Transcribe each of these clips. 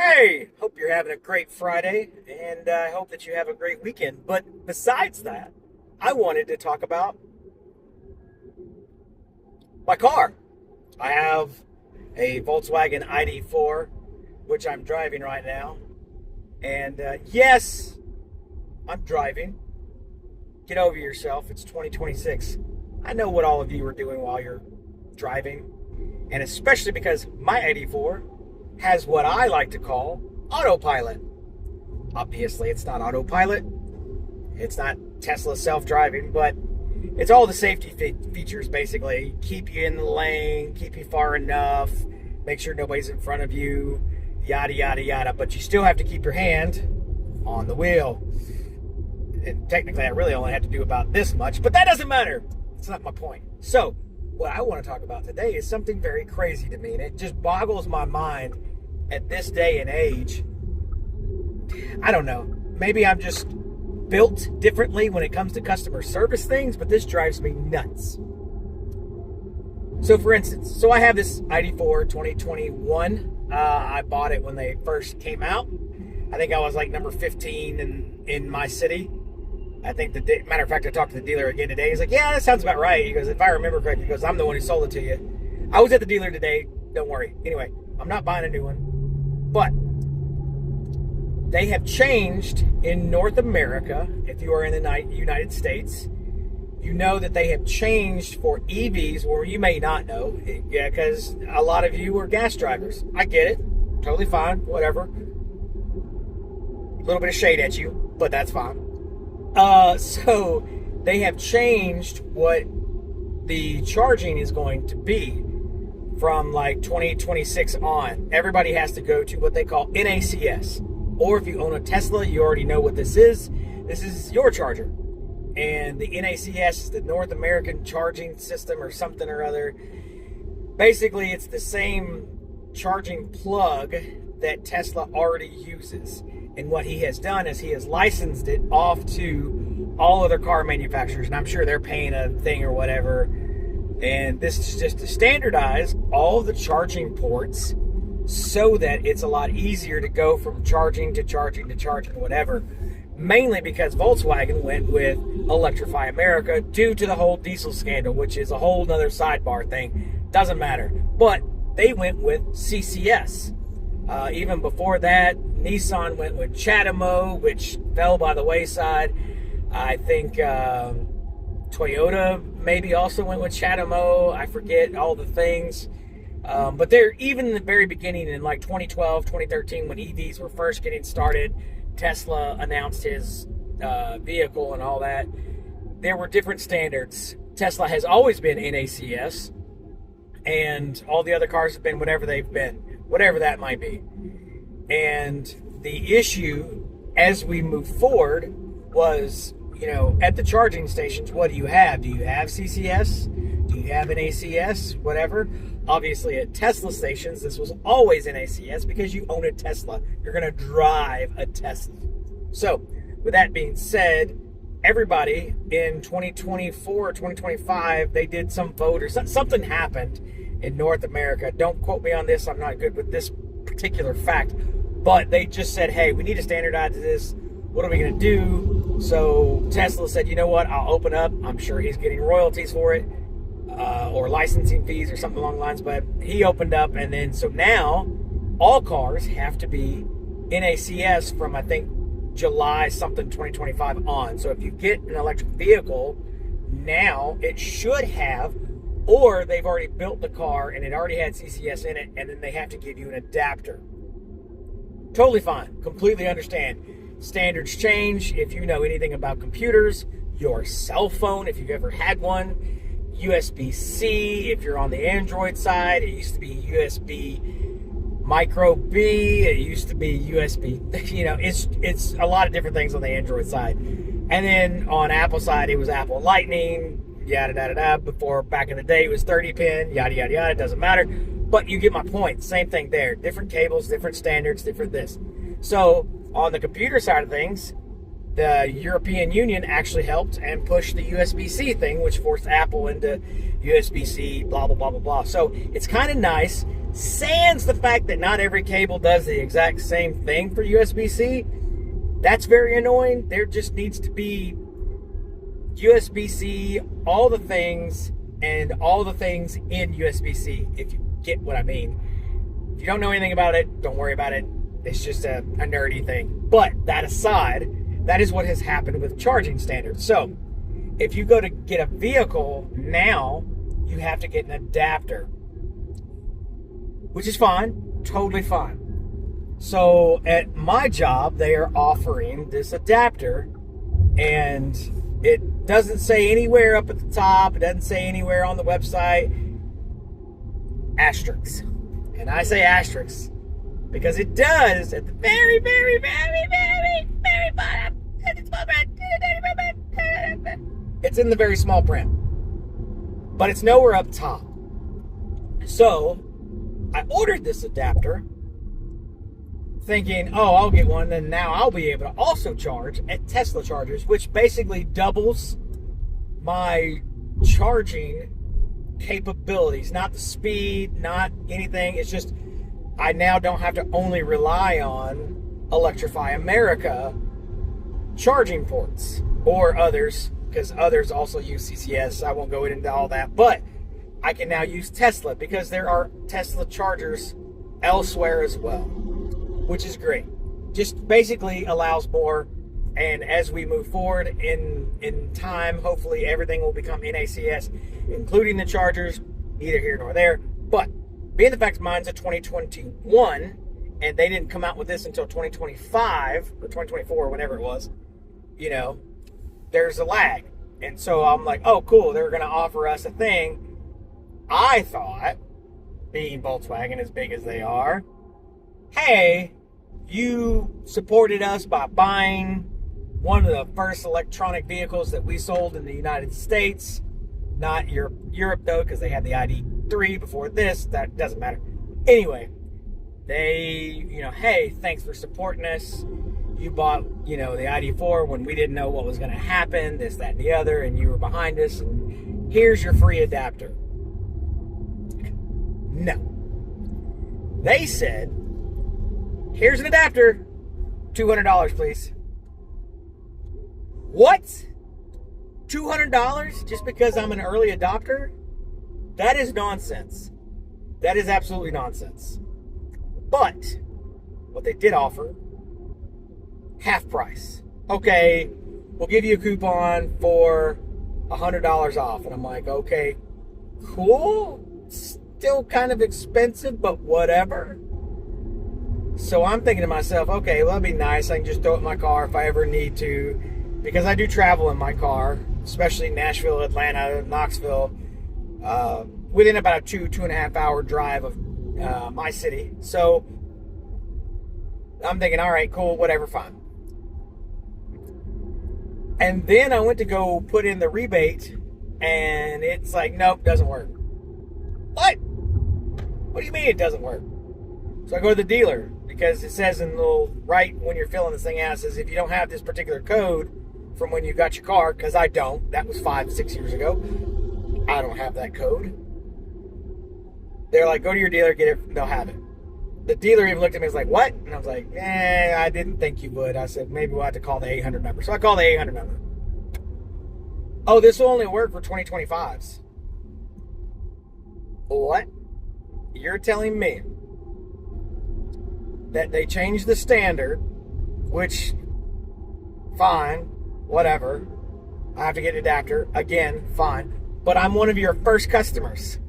Hey, hope you're having a great Friday, and I hope that you have a great weekend. But besides that, I wanted to talk about my car. I have a Volkswagen ID4, which I'm driving right now. And yes, I'm driving. Get over yourself. It's 2026. I know what all of you are doing while you're driving, and especially because my 84 has what I like to call autopilot. Obviously, it's not autopilot. It's not Tesla self-driving, but it's all the safety features, basically. Keep you in the lane, keep you far enough, make sure nobody's in front of you, yada, yada, yada. But you still have to keep your hand on the wheel. And technically, I really only have to do about this much, but that doesn't matter. It's not my point. So, what I want to talk about today is something very crazy to me, and it just boggles my mind at this day and age. I don't know. Maybe I'm just built differently when it comes to customer service things, but this drives me nuts. So, for instance, I have this ID4 2021. I bought it when they first came out. I think I was like number 15 in my city. I think matter of fact, I talked to the dealer again today. He's like, yeah, that sounds about right. He goes, if I remember correctly, he goes, I'm the one who sold it to you. I was at the dealer today. Don't worry. Anyway, I'm not buying a new one. But they have changed in North America. If you are in the United States, you know that they have changed for EVs, or you may not know. Yeah, because a lot of you are gas drivers. I get it. Totally fine. Whatever. A little bit of shade at you, but that's fine. So they have changed what the charging is going to be from like 2026 on. Everybody has to go to what they call NACS. Or if you own a Tesla, you already know what this is. This is your charger. And the NACS is the North American Charging System or something or other. Basically, it's the same charging plug that Tesla already uses. And what he has done is he has licensed it off to all other car manufacturers. And I'm sure they're paying a thing or whatever. And this is just to standardize all the charging ports so that it's a lot easier to go from charging to charging to charging, whatever. Mainly because Volkswagen went with Electrify America due to the whole diesel scandal, which is a whole nother sidebar thing. Doesn't matter. But they went with CCS. Even before that, Nissan went with CHAdeMO, which fell by the wayside. I think Toyota maybe also went with CHAdeMO. I forget all the things. But they're even in the very beginning in like 2012, 2013, when EVs were first getting started, Tesla announced his vehicle and all that. There were different standards. Tesla has always been NACS, and all the other cars have been whatever they've been, whatever that might be. And the issue as we move forward was, at the charging stations, what do you have? Do you have CCS? Do you have an ACS? Whatever. Obviously, at Tesla stations, this was always an ACS because you own a Tesla. You're going to drive a Tesla. So, with that being said, everybody in 2024 or 2025, they did some vote or something happened in North America. Don't quote me on this. I'm not good with this particular fact. But they just said, hey, we need to standardize this. What are we going to do? So Tesla said, you know what? I'll open up. I'm sure he's getting royalties for it. Or licensing fees or something along the lines. But he opened up. And then so now all cars have to be NACS from, I think, July something 2025 on. So if you get an electric vehicle, now it should have, or they've already built the car and it already had CCS in it, and then they have to give you an adapter. Totally fine. Completely understand. Standards change. If you know anything about computers, your cell phone, if you've ever had one, USB-C, if you're on the Android side, it used to be USB Micro B, it used to be USB, it's a lot of different things on the Android side. And then on Apple side, it was Apple Lightning, yada, yada, yada. Before, back in the day, it was 30 pin, yada, yada, yada. It doesn't matter. But you get my point. Same thing there. Different cables, different standards, different this. So on the computer side of things, the European Union actually helped and pushed the USB-C thing, which forced Apple into USB-C, blah, blah, blah, blah, blah. So it's kind of nice Sans the fact that not every cable does the exact same thing for USB-C. That's very annoying. There just needs to be USB-C, all the things, and all the things in USB-C, if you get what I mean. If you don't know anything about it, don't worry about it. It's just a nerdy thing. But that aside, that is what has happened with charging standards. So, if you go to get a vehicle now, you have to get an adapter, which is fine, totally fine. So at my job, they are offering this adapter, and it doesn't say anywhere up at the top, it doesn't say anywhere on the website, asterisks. And I say asterisks because it does at the very, very, very, very, very bottom. It's in the very small print, but it's nowhere up top. So I ordered this adapter thinking, oh, I'll get one, and now I'll be able to also charge at Tesla chargers, which basically doubles my charging capabilities. Not the speed, not anything. It's just I now don't have to only rely on Electrify America charging ports or others, because others also use CCS. I won't go into all that, but I can now use Tesla because there are Tesla chargers elsewhere as well, which is great. Just basically allows more, and as we move forward in time, hopefully everything will become NACS, including the chargers, neither here nor there. But being the fact mine's a 2021, and they didn't come out with this until 2025 or 2024, whenever it was, you know, there's a lag. And so I'm like, oh, cool, they're going to offer us a thing. I thought, being Volkswagen as big as they are, hey, you supported us by buying one of the first electronic vehicles that we sold in the United States. Not Europe though, because they had the ID3 before this. That doesn't matter. Anyway, they, hey, thanks for supporting us. You bought, the ID4 when we didn't know what was going to happen, this, that, and the other, and you were behind us, and here's your free adapter. No. They said, here's an adapter, $200, please. What? $200 just because I'm an early adopter? That is nonsense. That is absolutely nonsense. But what they did offer, half price. Okay, we'll give you a coupon for $100 off. And I'm like, okay, cool. Still kind of expensive, but whatever. So I'm thinking to myself, okay, well, that'd be nice. I can just throw it in my car if I ever need to, because I do travel in my car, especially Nashville, Atlanta, Knoxville, within about a 2.5 hour drive of my city. So I'm thinking, all right, cool, whatever, fine. And then I went to go put in the rebate, and it's like, nope, doesn't work. What? What do you mean it doesn't work? So I go to the dealer, because it says in the little right when you're filling this thing out, it says if you don't have this particular code from when you got your car, because I don't, that was 5-6 years ago, I don't have that code. They're like, go to your dealer, get it, they'll have it. The dealer even looked at me and was like, what? And I was like, I didn't think you would. I said, maybe we'll have to call the 800 number. So I called the 800 number. Oh, this will only work for 2025s. What? You're telling me that they changed the standard, which, fine, whatever. I have to get an adapter. Again, fine. But I'm one of your first customers.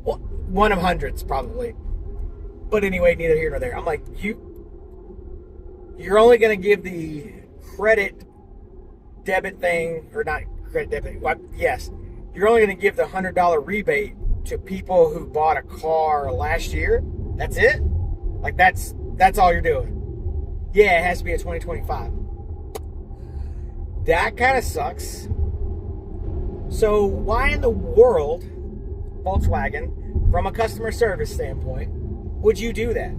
Well, one of hundreds, probably. But anyway, neither here nor there. I'm like, you're only going to give the credit debit thing, or not credit debit, well, yes. You're only going to give the $100 rebate to people who bought a car last year. That's it? Like, that's all you're doing. Yeah, it has to be a 2025. That kind of sucks. So why in the world, Volkswagen, from a customer service standpoint, would you do that?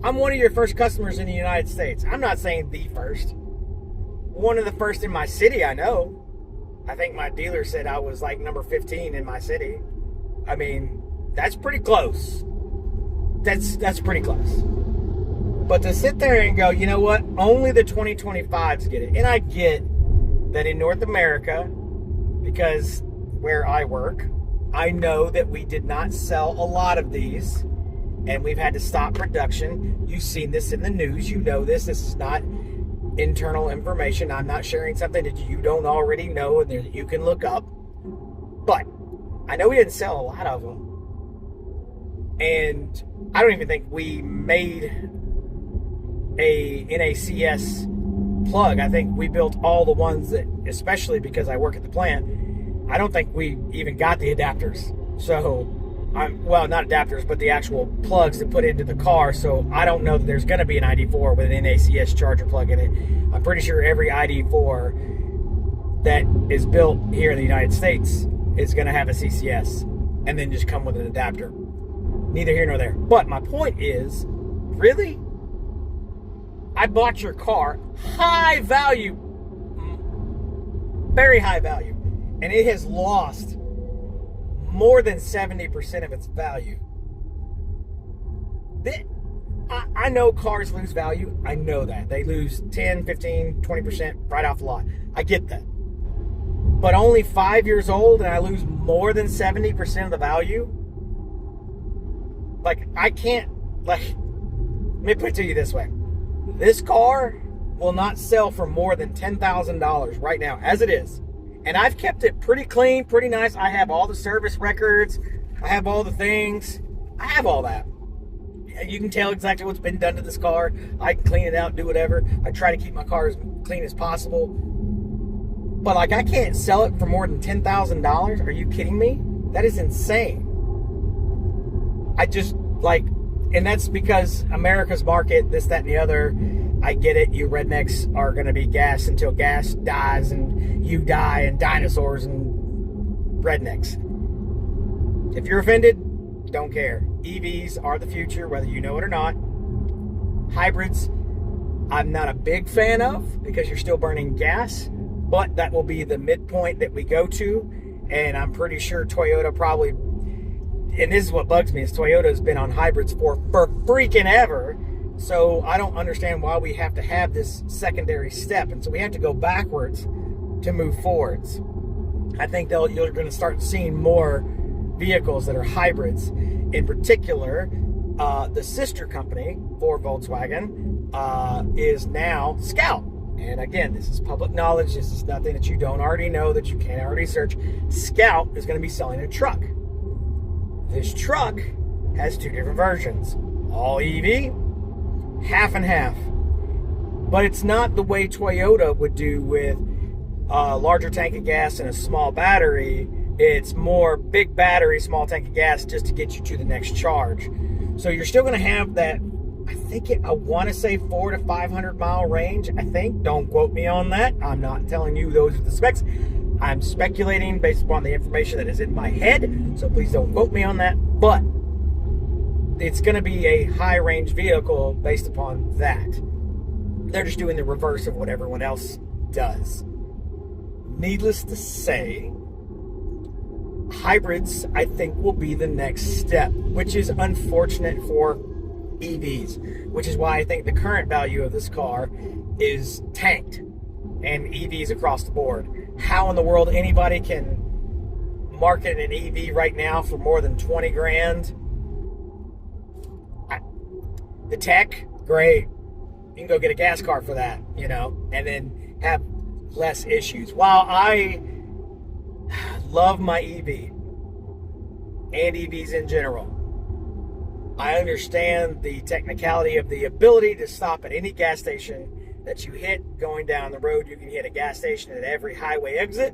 I'm one of your first customers in the United States. I'm not saying the first. One of the first in my city, I know. I think my dealer said I was like number 15 in my city. I mean, that's pretty close. That's pretty close. But to sit there and go, you know what? Only the 2025s get it. And I get that in North America, because where I work, I know that we did not sell a lot of these, and we've had to stop production. You've seen this in the news. You know this. This is not internal information. I'm not sharing something that you don't already know and that you can look up. But I know we didn't sell a lot of them. And I don't even think we made a NACS plug. I think we built all the ones that, especially because I work at the plant, I don't think we even got the adapters. So, well, not adapters, but the actual plugs to put into the car. So I don't know that there's going to be an ID4 with an NACS charger plug in it. I'm pretty sure every ID4 that is built here in the United States is going to have a CCS and then just come with an adapter. Neither here nor there. But my point is, really? I bought your car, high value, very high value, and it has lost more than 70% of its value. I know cars lose value. I know that. They lose 10, 15, 20% right off the lot. I get that. But only 5 years old and I lose more than 70% of the value? Like, I can't, like, let me put it to you this way. This car will not sell for more than $10,000 right now, as it is. And I've kept it pretty clean, pretty nice. I have all the service records. I have all the things. I have all that. You can tell exactly what's been done to this car. I can clean it out, do whatever. I try to keep my car as clean as possible. But, like, I can't sell it for more than $10,000. Are you kidding me? That is insane. I just, like, and that's because America's market, this, that, and the other. I get it. You rednecks are going to be gas until gas dies and you die, and dinosaurs and rednecks. If you're offended, don't care. EVs are the future, whether you know it or not. Hybrids, I'm not a big fan of because you're still burning gas, but that will be the midpoint that we go to. And I'm pretty sure Toyota probably, and this is what bugs me, is Toyota's been on hybrids for freaking ever. So I don't understand why we have to have this secondary step. And so we have to go backwards to move forwards. I think you're going to start seeing more vehicles that are hybrids. In particular, the sister company for Volkswagen is now Scout. And again, this is public knowledge. This is nothing that you don't already know, that you can't already search. Scout is going to be selling a truck. This truck has two different versions. All EV, half and half. But it's not the way Toyota would do with a larger tank of gas and a small battery. It's more big battery, small tank of gas just to get you to the next charge. So you're still going to have that, I want to say 400 to 500 mile range, I think. Don't quote me on that. I'm not telling you those are the specs. I'm speculating based upon the information that is in my head. So please don't quote me on that. But it's going to be a high range vehicle based upon that. They're just doing the reverse of what everyone else does. Needless to say, hybrids, I think, will be the next step, which is unfortunate for EVs, which is why I think the current value of this car is tanked, and EVs across the board. How in the world anybody can market an EV right now for more than 20 grand? The tech, great. You can go get a gas car for that, and then have less issues. While I love my EV and EVs in general, I understand the technicality of the ability to stop at any gas station that you hit going down the road. You can hit a gas station at every highway exit.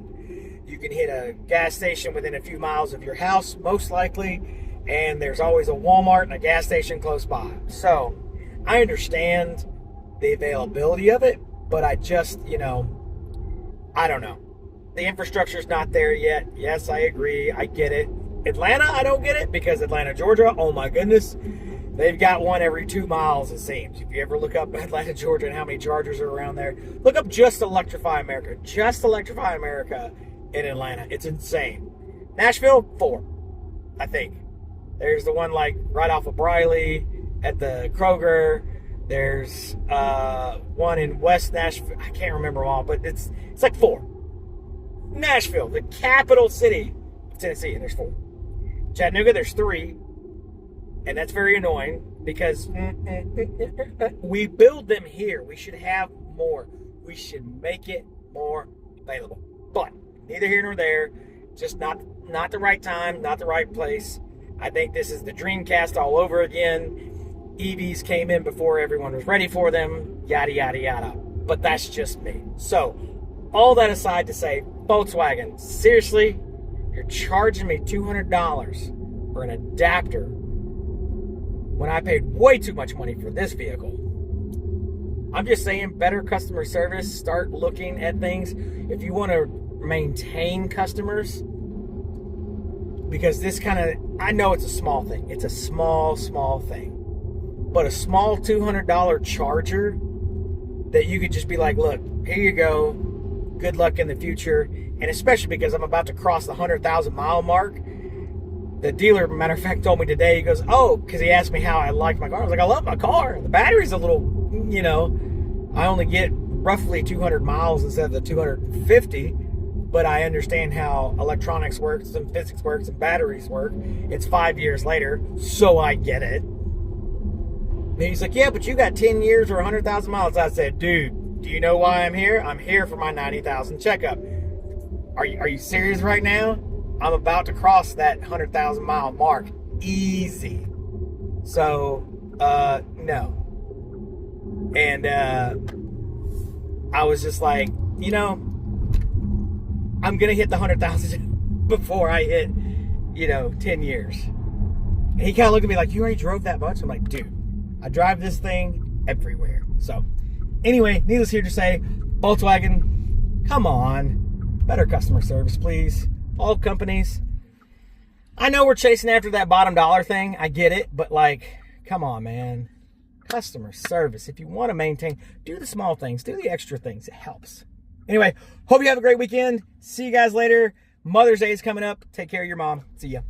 You can hit a gas station within a few miles of your house, most likely, and there's always a Walmart and a gas station close by. So I understand the availability of it, but I just, I don't know. The infrastructure's not there yet. Yes, I agree. I get it. Atlanta, I don't get it, because Atlanta, Georgia, oh my goodness, they've got one every 2 miles, it seems. If you ever look up Atlanta, Georgia, and how many chargers are around there, look up Just Electrify America. Just Electrify America in Atlanta. It's insane. Nashville, 4, I think. There's the one like right off of Briley at the Kroger. There's one in West Nashville. I can't remember all, but it's like 4. Nashville, the capital city of Tennessee, and there's 4. Chattanooga, there's 3, and that's very annoying because we build them here. We should have more. We should make it more available. But neither here nor there. Just not the right time, not the right place. I think this is the Dreamcast all over again. EVs came in before everyone was ready for them, yada, yada, yada. But that's just me. So, all that aside to say, Volkswagen, seriously, you're charging me $200 for an adapter when I paid way too much money for this vehicle. I'm just saying, better customer service. Start looking at things. If you want to maintain customers, because this kind of, I know it's a small thing. It's a small thing. But a small $200 charger that you could just be like, look, here you go. Good luck in the future. And especially because I'm about to cross the 100,000 mile mark. The dealer, matter of fact, told me today, he goes, oh, because he asked me how I liked my car. I was like, I love my car. The battery's a little, you know, I only get roughly 200 miles instead of the 250. But I understand how electronics works and physics works and batteries work. It's 5 years later, so I get it. And he's like, yeah, but you got 10 years or 100,000 miles. I said, dude, do you know why I'm here? I'm here for my 90,000 checkup. Are you serious right now? I'm about to cross that 100,000 mile mark. Easy. So, no. And I was just like, you know, I'm going to hit the 100,000 before I hit, 10 years. And he kind of looked at me like, you already drove that much? I'm like, dude, I drive this thing everywhere. So, anyway, needless here to say, Volkswagen, come on. Better customer service, please. All companies. I know we're chasing after that bottom dollar thing. I get it. But, come on, man. Customer service. If you want to maintain, do the small things. Do the extra things. It helps. Anyway, hope you have a great weekend. See you guys later. Mother's Day is coming up. Take care of your mom. See ya.